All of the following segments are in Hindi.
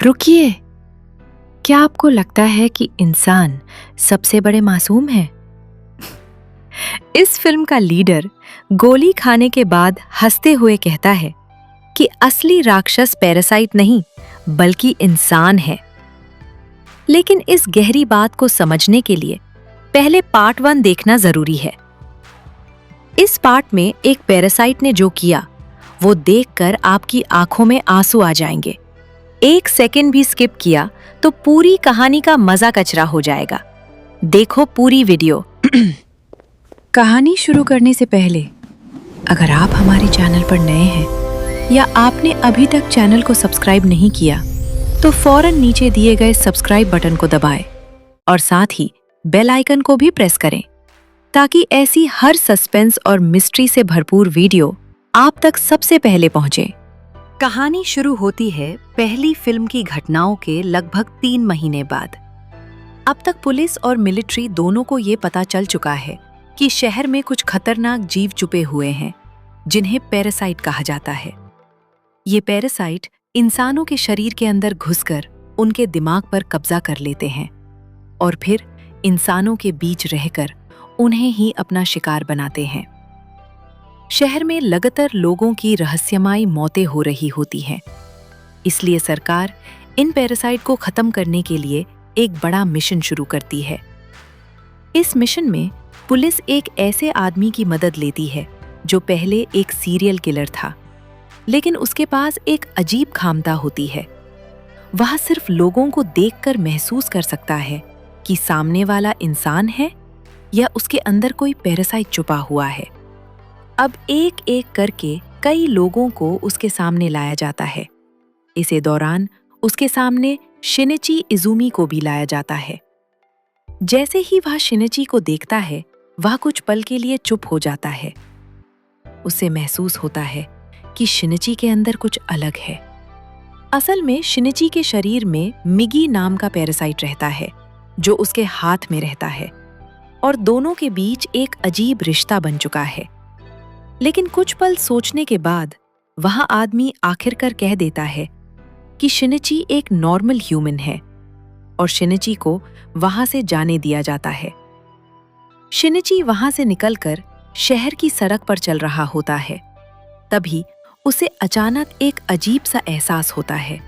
रुकिए, क्या आपको लगता है कि इंसान सबसे बड़े मासूम हैं? इस फिल्म का लीडर गोली खाने के बाद हंसते हुए कहता है कि असली राक्षस पैरासाइट नहीं, बल्कि इंसान है। लेकिन इस गहरी बात को समझने के लिए पहले पार्ट 1 देखना जरूरी है। इस पार्ट में एक पैरासाइट ने जो किया, वो देखकर आपकी आंखों में आंसू आ जाएंगे। एक सेकंड भी स्किप किया तो पूरी कहानी का मजा कचरा हो जाएगा। देखो पूरी वीडियो। कहानी शुरू करने से पहले अगर आप हमारे चैनल पर नए हैं या आपने अभी तक चैनल को सब्सक्राइब नहीं किया, तो फौरन नीचे दिए गए सब्सक्राइब बटन को दबाएं और साथ ही बेल आइकन को भी प्रेस करें, ताकि ऐसी हर सस्पेंस और मिस्ट्री से भरपूर वीडियो आप तक सबसे पहले पहुंचे। कहानी शुरू होती है पहली फिल्म की घटनाओं के लगभग 3 महीने बाद। अब तक पुलिस और मिलिट्री दोनों को ये पता चल चुका है कि शहर में कुछ खतरनाक जीव छुपे हुए हैं, जिन्हें पैरासाइट कहा जाता है। ये पैरासाइट इंसानों के शरीर के अंदर घुसकर उनके दिमाग पर कब्जा कर लेते हैं और फिर इंसानों के बीच रहकर उन्हें ही अपना शिकार बनाते हैं। शहर में लगातार लोगों की रहस्यमयी मौतें हो रही होती हैं, इसलिए सरकार इन पैरासाइट को खत्म करने के लिए एक बड़ा मिशन शुरू करती है। इस मिशन में पुलिस एक ऐसे आदमी की मदद लेती है जो पहले एक सीरियल किलर था, लेकिन उसके पास एक अजीब खामता होती है। वह सिर्फ लोगों को देखकर महसूस कर सकता है कि सामने वाला इंसान है या उसके अंदर कोई पैरासाइट छुपा हुआ है। अब एक एक करके कई लोगों को उसके सामने लाया जाता है। इसी दौरान उसके सामने शिनिची इजुमी को भी लाया जाता है। जैसे ही वह शिनिची को देखता है, वह कुछ पल के लिए चुप हो जाता है। उसे महसूस होता है कि शिनिची के अंदर कुछ अलग है। असल में शिनिची के शरीर में मिगी नाम का पैरासाइट रहता है, जो उसके हाथ में रहता है, और दोनों के बीच एक अजीब रिश्ता बन चुका है। लेकिन कुछ पल सोचने के बाद वह आदमी आखिरकार कह देता है कि शिनिची एक नॉर्मल ह्यूमन है और शिनिची को वहां से जाने दिया जाता है। शिनिची वहां से निकलकर शहर की सड़क पर चल रहा होता है। तभी उसे अचानक एक अजीब सा एहसास होता है,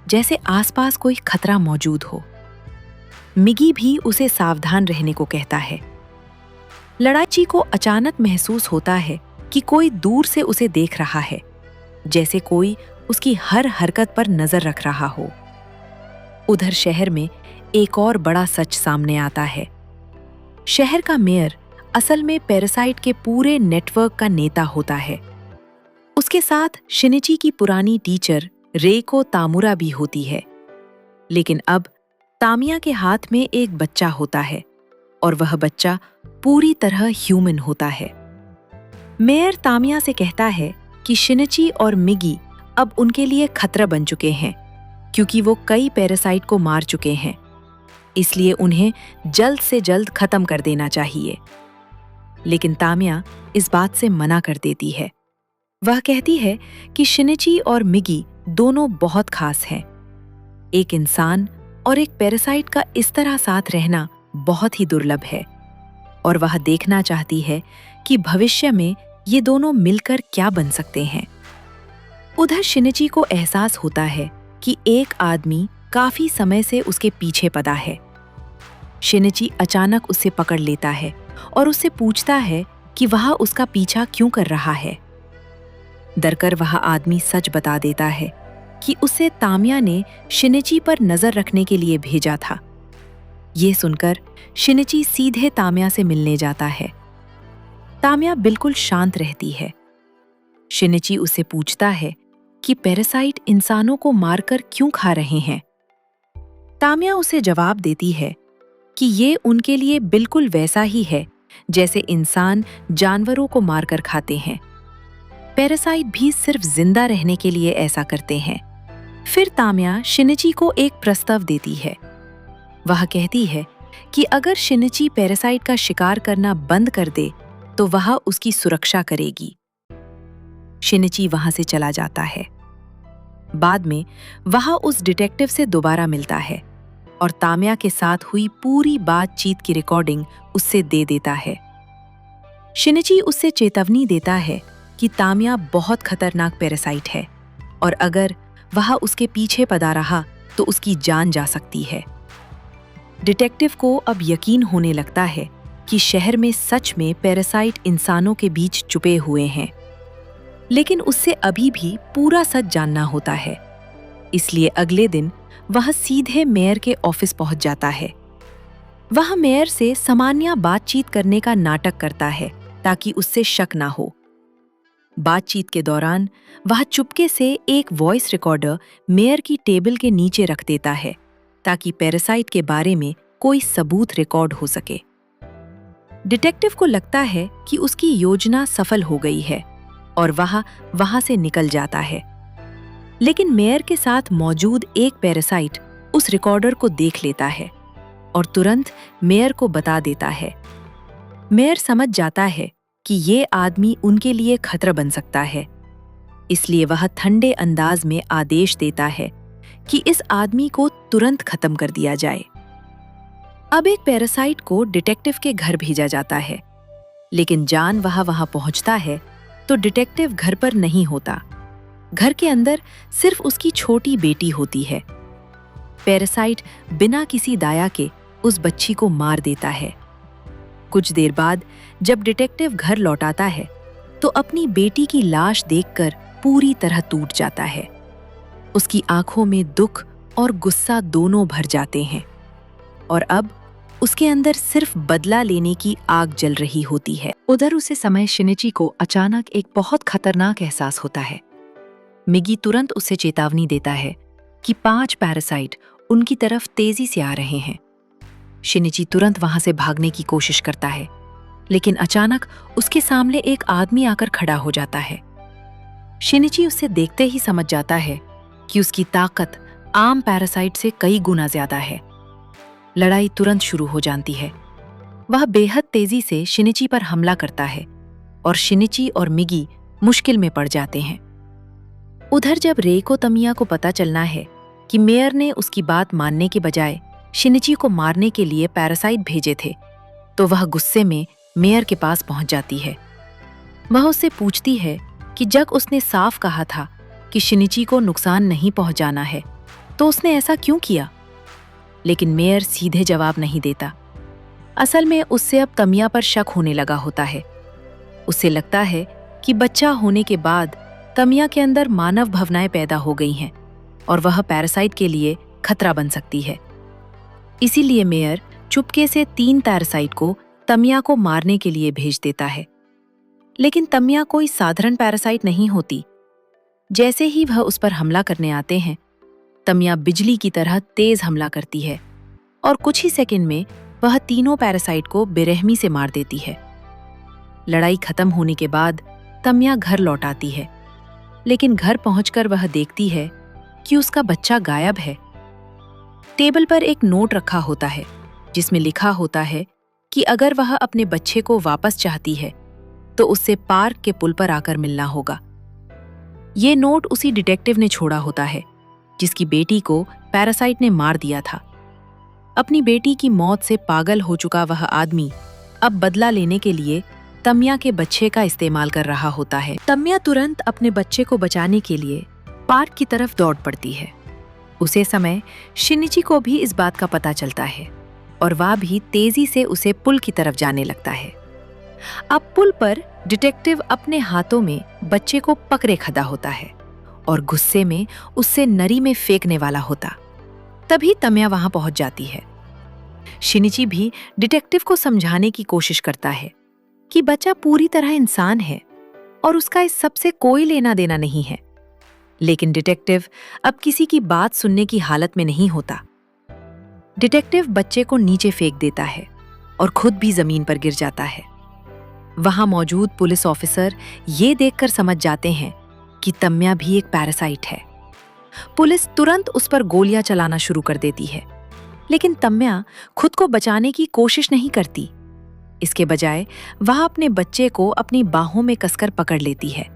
जैसे आसपास कोई खतरा मौजूद हो। मिगी भी उसे सावधान रहने को कहता है। लड़ाची को अचानक महसूस होता है कि कोई दूर से उसे देख रहा है, जैसे कोई उसकी हर हरकत पर नजर रख रहा हो। उधर शहर में एक और बड़ा सच सामने आता है। शहर का मेयर असल में पैरासाइट के पूरे नेटवर्क का नेता होता है। उसके साथ शिनिची की पुरानी टीचर रेको तामुरा भी होती है। लेकिन अब तामिया के हाथ में एक बच्चा होता है और वह बच्चा पूरी तरह ह्यूमन होता है। मेयर तामिया से कहता है कि शिनिची और मिगी अब उनके लिए खतरा बन चुके हैं, क्योंकि वो कई पैरासाइट को मार चुके हैं। इसलिए उन्हें जल्द से जल्द खत्म कर देना चाहिए। लेकिन तामिया इस बात से मना कर देती है। वह कहती है कि शिनिची और मिगी दोनों बहुत खास हैं। एक इंसान और एक पैरासाइट का इस तरह साथ रहना बहुत ही दुर्लभ है, और वह देखना चाहती है कि भविष्य में ये दोनों मिलकर क्या बन सकते हैं। उधर शिनिची को एहसास होता है कि एक आदमी काफी समय से उसके पीछे पड़ा है। शिनिची अचानक उसे पकड़ लेता है और उससे पूछता है कि वह उसका पीछा क्यों कर रहा है। डरकर वह आदमी सच बता देता है कि उसे तामिया ने शिनिची पर नजर रखने के लिए भेजा था। ये सुनकर शिनिची सीधे तामिया से मिलने जाता है। तामिया बिल्कुल शांत रहती है। शिनिची उसे पूछता है कि पैरासाइट इंसानों को मारकर क्यों खा रहे हैं। तामिया उसे जवाब देती है कि ये उनके लिए बिल्कुल वैसा ही है जैसे इंसान जानवरों को मारकर खाते हैं। पैरासाइट भी सिर्फ जिंदा रहने के लिए ऐसा करते हैं। फिर तामिया शिनिची को एक प्रस्ताव देती है। वह कहती है कि अगर शिनिची पैरासाइट का शिकार करना बंद कर दे तो वह उसकी सुरक्षा करेगी। शिनिची वहां से चला जाता है। बाद में वह उस डिटेक्टिव से दोबारा मिलता है और ताम्या के साथ हुई पूरी बातचीत की रिकॉर्डिंग उससे दे देता है। शिनिची उससे चेतावनी देता है कि ताम्या बहुत खतरनाक पैरासाइट है और अगर वह उसके पीछे पड़ा रहा तो उसकी जान जा सकती है। डिटेक्टिव को अब यकीन होने लगता है कि शहर में सच में पैरासाइट इंसानों के बीच छुपे हुए हैं, लेकिन उससे अभी भी पूरा सच जानना होता है। इसलिए अगले दिन वह सीधे मेयर के ऑफिस पहुंच जाता है। वह मेयर से सामान्य बातचीत करने का नाटक करता है ताकि उससे शक ना हो। बातचीत के दौरान वह चुपके से एक वॉइस रिकॉर्डर मेयर की टेबल के नीचे रख देता है ताकि पैरासाइट के बारे में कोई सबूत रिकॉर्ड हो सके। डिटेक्टिव को लगता है कि उसकी योजना सफल हो गई है और वह वहां से निकल जाता है, लेकिन मेयर के साथ मौजूद एक पैरासाइट उस रिकॉर्डर को देख लेता है और तुरंत मेयर को बता देता है। मेयर समझ जाता है कि ये आदमी उनके लिए खतरा बन सकता है, इसलिए वह ठंडे अंदाज में आदेश देता है कि इस आदमी को तुरंत खत्म कर दिया जाए। अब एक पैरासाइट को डिटेक्टिव के घर भेजा जाता है, लेकिन जान वहां पहुंचता है तो डिटेक्टिव घर पर नहीं होता। घर के अंदर सिर्फ उसकी छोटी बेटी होती है। पैरासाइट बिना किसी दया के उस बच्ची को मार देता है। कुछ देर बाद जब डिटेक्टिव घर लौटाता है तो अपनी बेटी की लाश देखकर पूरी तरह टूट जाता है। उसकी आंखों में दुख और गुस्सा दोनों भर जाते हैं और अब उसके अंदर सिर्फ बदला लेने की आग जल रही होती है। उधर उसे समय शिनिची को अचानक एक बहुत खतरनाक एहसास होता है। मिगी तुरंत उसे चेतावनी देता है कि 5 पैरासाइट उनकी तरफ तेजी से आ रहे हैं। शिनिची तुरंत वहां से भागने की कोशिश करता है, लेकिन अचानक उसके सामने एक आदमी आकर खड़ा हो जाता है। शिनिची उसे देखते ही समझ जाता है कि उसकी ताकत आम पैरासाइट से कई गुना ज्यादा है। लड़ाई तुरंत शुरू हो जाती है। वह बेहद तेजी से शिनिची पर हमला करता है और शिनिची और मिगी मुश्किल में पड़ जाते हैं। उधर जब रेको तमिया को पता चलना है कि मेयर ने उसकी बात मानने के बजाय शिनिची को मारने के लिए पैरासाइट भेजे थे, तो वह गुस्से में मेयर के पास पहुंच जाती है। वह उससे पूछती है कि जब उसने साफ कहा था कि शिनिची को नुकसान नहीं पहुंचाना है, तो उसने ऐसा क्यों किया? लेकिन मेयर सीधे जवाब नहीं देता। असल में उससे अब तमिया पर शक होने लगा होता है। उसे लगता है कि बच्चा होने के बाद तमिया के अंदर मानव भावनाएं पैदा हो गई हैं और वह पैरासाइट के लिए खतरा बन सकती है। इसीलिए मेयर चुपके से 3 पैरासाइट को तमिया को मारने के लिए भेज देता है। लेकिन तमिया कोई साधारण पैरासाइट नहीं होती। जैसे ही वह उस पर हमला करने आते हैं, तमिया बिजली की तरह तेज हमला करती है और कुछ ही सेकंड में वह तीनों पैरासाइट को बेरहमी से मार देती है। लड़ाई खत्म होने के बाद तमिया घर लौट आती है, लेकिन घर पहुंचकर वह देखती है कि उसका बच्चा गायब है। टेबल पर एक नोट रखा होता है जिसमें लिखा होता है कि अगर वह अपने बच्चे को वापस चाहती है तो उससे पार्क के पुल पर आकर मिलना होगा। ये नोट उसी डिटेक्टिव ने छोड़ा होता है जिसकी बेटी को पैरासाइट ने मार दिया था। अपनी बेटी की मौत से पागल हो चुका वह आदमी अब बदला लेने के लिए तमिया के बच्चे का इस्तेमाल कर रहा होता है। तमिया तुरंत अपने बच्चे को बचाने के लिए पार्क की तरफ दौड़ पड़ती है। उसे समय शिनिची को भी इस बात का पता चलता है और वह भी तेजी से उसे पुल की तरफ जाने लगता है। अब पुल पर डिटेक्टिव अपने हाथों में बच्चे को पकड़े खड़ा होता है और गुस्से में उससे नरी में फेंकने वाला होता। तभी तमिया वहां पहुंच जाती है। शिनिची भी डिटेक्टिव को समझाने की कोशिश करता है कि बच्चा पूरी तरह इंसान है और उसका इस सब से कोई लेना देना नहीं है। लेकिन डिटेक्टिव अब किसी की बात सुनने की हालत में नहीं होता। डिटेक्टिव बच्चे को नीचे फेंक देता है और खुद भी जमीन पर गिर जाता है। वहां मौजूद पुलिस ऑफिसर ये देखकर समझ जाते हैं कि तमिया भी एक पैरासाइट है। पुलिस तुरंत उस पर गोलियां चलाना शुरू कर देती है, लेकिन तमिया खुद को बचाने की कोशिश नहीं करती। इसके बजाय वह अपने बच्चे को अपनी बाहों में कसकर पकड़ लेती है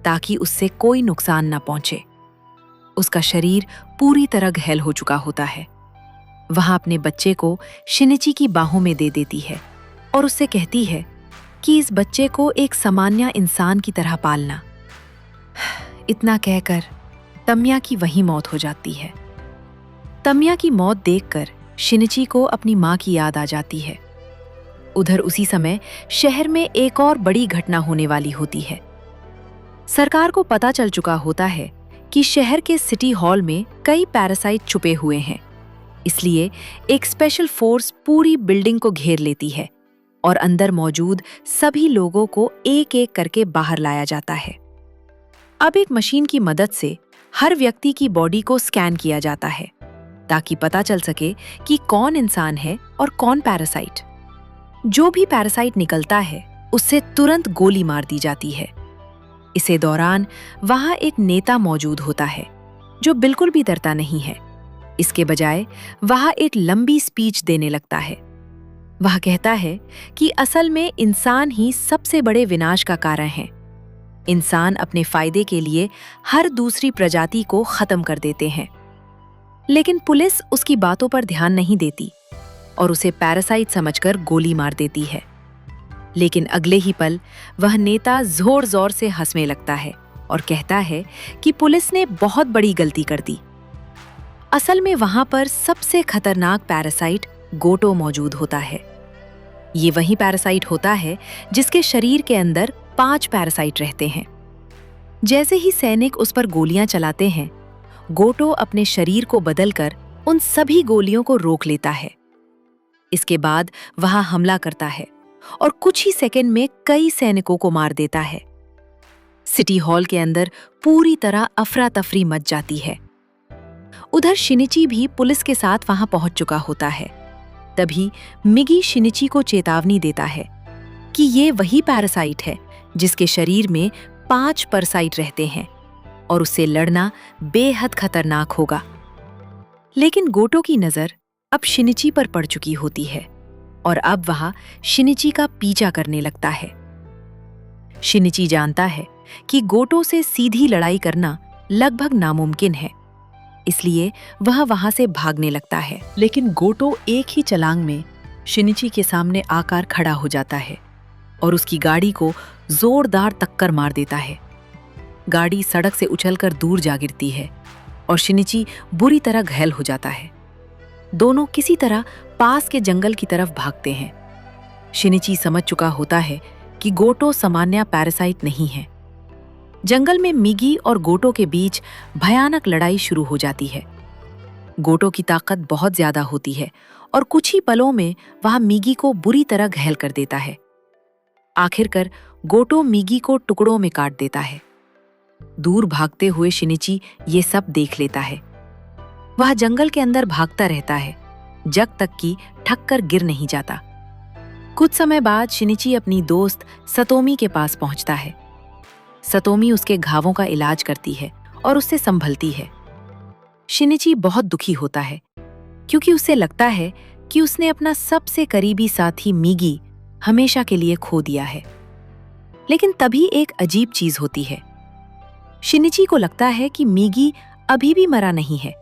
ताकि उससे कोई नुकसान न पहुंचे। उसका शरीर पूरी तरह घायल हो चुका होता है। वह अपने बच्चे को शिनिची की बाहों में दे देती है और उससे कहती है कि इस बच्चे को एक सामान्य इंसान की तरह पालना। इतना कहकर तमिया की वहीं मौत हो जाती है। तमिया की मौत देखकर शिनिची को अपनी मां की याद आ जाती है। उधर उसी समय शहर में एक और बड़ी घटना होने वाली होती है। सरकार को पता चल चुका होता है कि शहर के सिटी हॉल में कई पैरासाइट छुपे हुए हैं। इसलिए एक स्पेशल फोर्स पूरी बिल्डिंग को घेर लेती है और अंदर मौजूद सभी लोगों को एक एक करके बाहर लाया जाता है। अब एक मशीन की मदद से हर व्यक्ति की बॉडी को स्कैन किया जाता है ताकि पता चल सके कि कौन इंसान है और कौन पैरासाइट। जो भी पैरासाइट निकलता है उससे तुरंत गोली मार दी जाती है। इसे दौरान वहां एक नेता मौजूद होता है जो बिल्कुल भी डरता नहीं है। इसके बजाय वह एक लंबी स्पीच देने लगता है। वह कहता है कि असल में इंसान ही सबसे बड़े विनाश का कारण है। इंसान अपने फायदे के लिए हर दूसरी प्रजाति को खत्म कर देते हैं। लेकिन पुलिस उसकी बातों पर ध्यान नहीं देती और उसे पैरासाइट समझकर गोली मार देती है। लेकिन अगले ही पल वह नेता जोर जोर से हंसने लगता है और कहता है कि पुलिस ने बहुत बड़ी गलती कर दी। असल में वहां पर सबसे खतरनाक पैरासाइट गोटो मौजूद होता है। ये वही पैरासाइट होता है जिसके शरीर के अंदर 5 पैरासाइट रहते हैं। जैसे ही सैनिक उस पर गोलियां चलाते हैं, गोटो अपने शरीर को बदलकर उन सभी गोलियों को रोक लेता है। इसके बाद वह हमला करता है और कुछ ही सेकंड में कई सैनिकों को मार देता है। सिटी हॉल के अंदर पूरी तरह अफरा तफरी मच जाती है। उधर शिनिची भी पुलिस के साथ वहां पहुंच चुका होता है। तभी मिगी शिनिची को चेतावनी देता है कि ये वही पैरासाइट है जिसके शरीर में 5 परसाइट रहते हैं और उससे लड़ना बेहद खतरनाक होगा। लेकिन गोटो की नजर अब शिनिची पर पड़ चुकी होती है और अब वह शिनिची का पीछा करने लगता है। शिनिची जानता है कि गोटो से सीधी लड़ाई करना लगभग नामुमकिन है, इसलिए वह वहां से भागने लगता है। लेकिन गोटो एक ही छलांग में शिनिची के सामने आकर खड़ा हो जाता है और उसकी गाड़ी को जोरदार टक्कर मार देता है। गाड़ी सड़क से उछलकर दूर जा गिरती है और शिनिची बुरी तरह घायल हो जाता है। दोनों किसी तरह पास के जंगल की तरफ भागते हैं। शिनिची समझ चुका होता है कि गोटो सामान्य पैरासाइट नहीं है। जंगल में मिगी और गोटो के बीच भयानक लड़ाई शुरू हो जाती है। गोटो की ताकत बहुत ज्यादा होती है और कुछ ही पलों में वह मिगी को बुरी तरह घायल कर देता है। आखिरकार गोटो मिगी को टुकड़ों में काट देता है। दूर भागते हुए शिनिची ये सब देख लेता है। वह जंगल के अंदर भागता रहता है जब तक कि ठक कर गिर नहीं जाता। कुछ समय बाद शिनिची अपनी दोस्त सतोमी के पास पहुंचता है। सतोमी उसके घावों का इलाज करती है और उससे संभलती है। शिनिची बहुत दुखी होता है क्योंकि उसे लगता है कि उसने अपना सबसे करीबी साथी मिगी हमेशा के लिए खो दिया है। लेकिन तभी एक अजीब चीज होती है। शिनिची को लगता है कि मिगी अभी भी मरा नहीं है,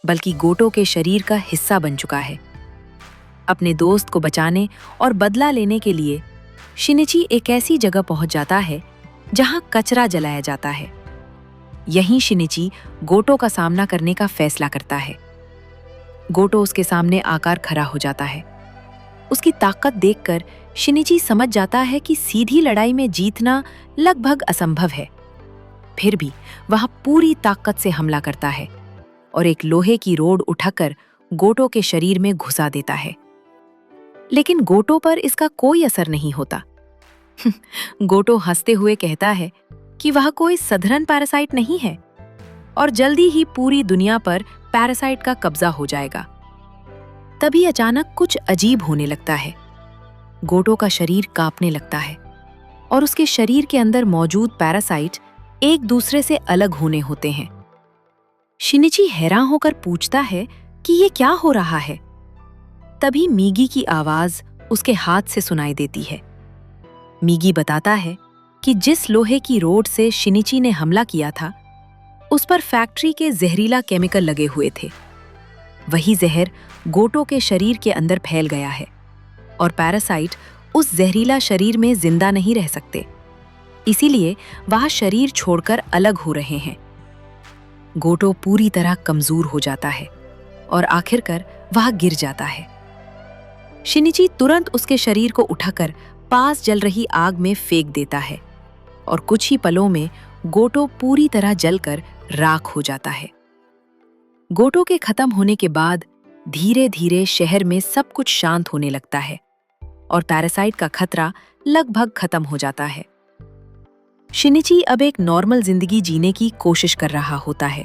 बल्कि गोटो के शरीर का हिस्सा बन चुका है। अपने दोस्त को बचाने और बदला लेने के लिए शिनिची एक ऐसी जगह पहुंच जाता है जहां कचरा जलाया जाता है। यहीं शिनिची गोटो का सामना करने का फैसला करता है। गोटो उसके सामने आकर खड़ा हो जाता है। उसकी ताकत देखकर शिनिची समझ जाता है कि सीधी लड़ाई में जीतना लगभग असंभव है। फिर भी वह पूरी ताकत से हमला करता है और एक लोहे की रोड उठाकर गोटो के शरीर में घुसा देता है। लेकिन गोटो पर इसका कोई असर नहीं होता। गोटो हंसते हुए कहता है कि वह कोई साधारण पैरासाइट नहीं है और जल्दी ही पूरी दुनिया पर पैरासाइट का कब्जा हो जाएगा। तभी अचानक कुछ अजीब होने लगता है। गोटो का शरीर कांपने लगता है और उसके शरीर के अंदर मौजूद पैरासाइट एक दूसरे से अलग होने होते हैं। शिनिची हैरान होकर पूछता है कि ये क्या हो रहा है। तभी मिगी की आवाज उसके हाथ से सुनाई देती है। मिगी बताता है कि जिस लोहे की रोड से शिनिची ने हमला किया था, उस पर फैक्ट्री के जहरीला केमिकल लगे हुए थे। वही जहर गोटो के शरीर के अंदर फैल गया है और पैरासाइट उस जहरीला शरीर में जिंदा नहीं रह सकते, इसीलिए वह शरीर छोड़कर अलग हो रहे हैं। गोटो पूरी तरह कमजोर हो जाता है और आखिरकार वह गिर जाता है। शिनिची तुरंत उसके शरीर को उठाकर पास जल रही आग में फेंक देता है और कुछ ही पलों में गोटो पूरी तरह जलकर राख हो जाता है। गोटो के खत्म होने के बाद धीरे धीरे शहर में सब कुछ शांत होने लगता है और पैरासाइट का खतरा लगभग खत्म हो जाता है। शिनिची अब एक नॉर्मल जिंदगी जीने की कोशिश कर रहा होता है,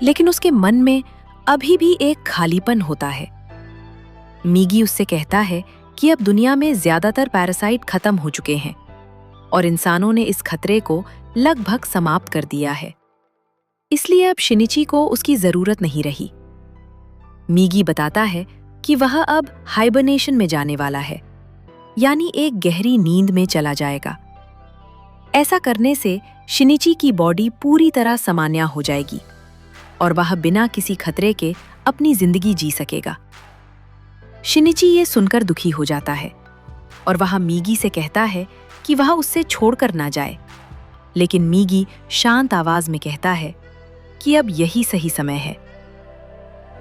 लेकिन उसके मन में अभी भी एक खालीपन होता है। मीगी उससे कहता है कि अब दुनिया में ज्यादातर पैरासाइट खत्म हो चुके हैं और इंसानों ने इस खतरे को लगभग समाप्त कर दिया है, इसलिए अब शिनिची को उसकी जरूरत नहीं रही। मीगी बताता है कि वह अब हाइबरनेशन में जाने वाला है, यानी एक गहरी नींद में चला जाएगा। ऐसा करने से शिनिची की बॉडी पूरी तरह सामान्य हो जाएगी और वह बिना किसी खतरे के अपनी जिंदगी जी सकेगा। शिनिची ये सुनकर दुखी हो जाता है और वह मीगी से कहता है कि वह उससे छोड़कर ना जाए, लेकिन मीगी शांत आवाज में कहता है कि अब यही सही समय है।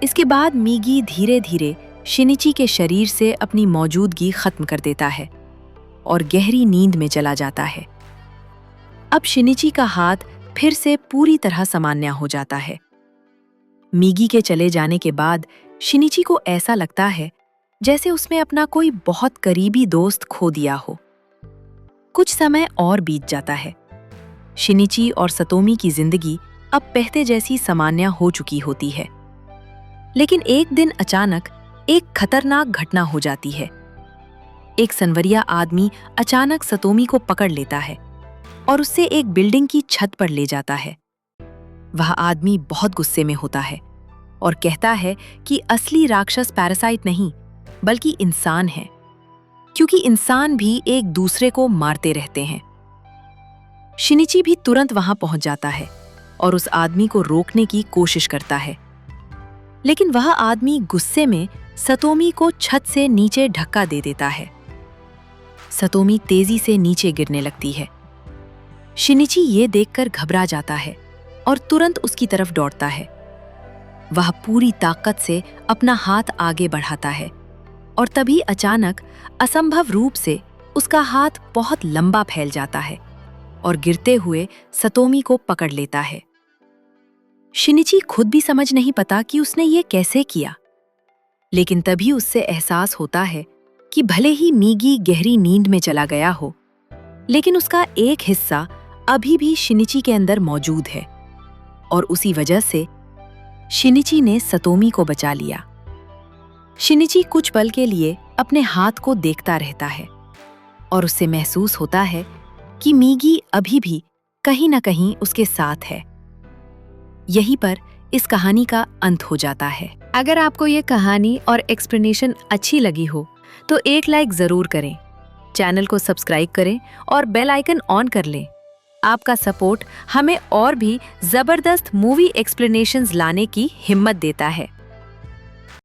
इसके बाद मीगी धीरे धीरे शिनिची के शरीर से अपनी मौजूदगी खत्म कर देता है और गहरी नींद में चला जाता है। अब शिनिची का हाथ फिर से पूरी तरह सामान्य हो जाता है। मीगी के चले जाने के बाद शिनिची को ऐसा लगता है जैसे उसने अपना कोई बहुत करीबी दोस्त खो दिया हो। कुछ समय और बीत जाता है। शिनिची और सतोमी की जिंदगी अब पहले जैसी सामान्य हो चुकी होती है, लेकिन एक दिन अचानक एक खतरनाक घटना हो जाती है। एक सनवरिया आदमी अचानक सतोमी को पकड़ लेता है और उससे एक बिल्डिंग की छत पर ले जाता है। वह आदमी बहुत गुस्से में होता है और कहता है कि असली राक्षस पैरासाइट नहीं बल्कि इंसान है, क्योंकि इंसान भी एक दूसरे को मारते रहते हैं। शिनिची भी तुरंत वहां पहुंच जाता है और उस आदमी को रोकने की कोशिश करता है, लेकिन वह आदमी गुस्से में सतोमी को छत से नीचे धक्का दे देता है। सतोमी तेजी से नीचे गिरने लगती है। शिनिची ये देखकर घबरा जाता है और तुरंत उसकी तरफ दौड़ता है। वह पूरी ताकत से अपना हाथ आगे बढ़ाता है और तभी अचानक असंभव रूप से उसका हाथ बहुत लंबा फैल जाता है और गिरते हुए सतोमी को पकड़ लेता है। शिनिची खुद भी समझ नहीं पाता कि उसने ये कैसे किया, लेकिन तभी उससे एहसास होता है कि भले ही मीगी गहरी नींद में चला गया हो, लेकिन उसका एक हिस्सा अभी भी शिनिची के अंदर मौजूद है और उसी वजह से शिनिची ने सतोमी को बचा लिया। शिनिची कुछ पल के लिए अपने हाथ को देखता रहता है और उससे महसूस होता है कि मीगी अभी भी कहीं न कहीं उसके साथ है। यहीं पर इस कहानी का अंत हो जाता है। अगर आपको ये कहानी और एक्सप्लेनेशन अच्छी लगी हो तो एक लाइक जरूर करें, चैनल को सब्सक्राइब करें और बेल आइकन ऑन कर लें। आपका सपोर्ट हमें और भी जबरदस्त मूवी एक्सप्लेनेशंस लाने की हिम्मत देता है।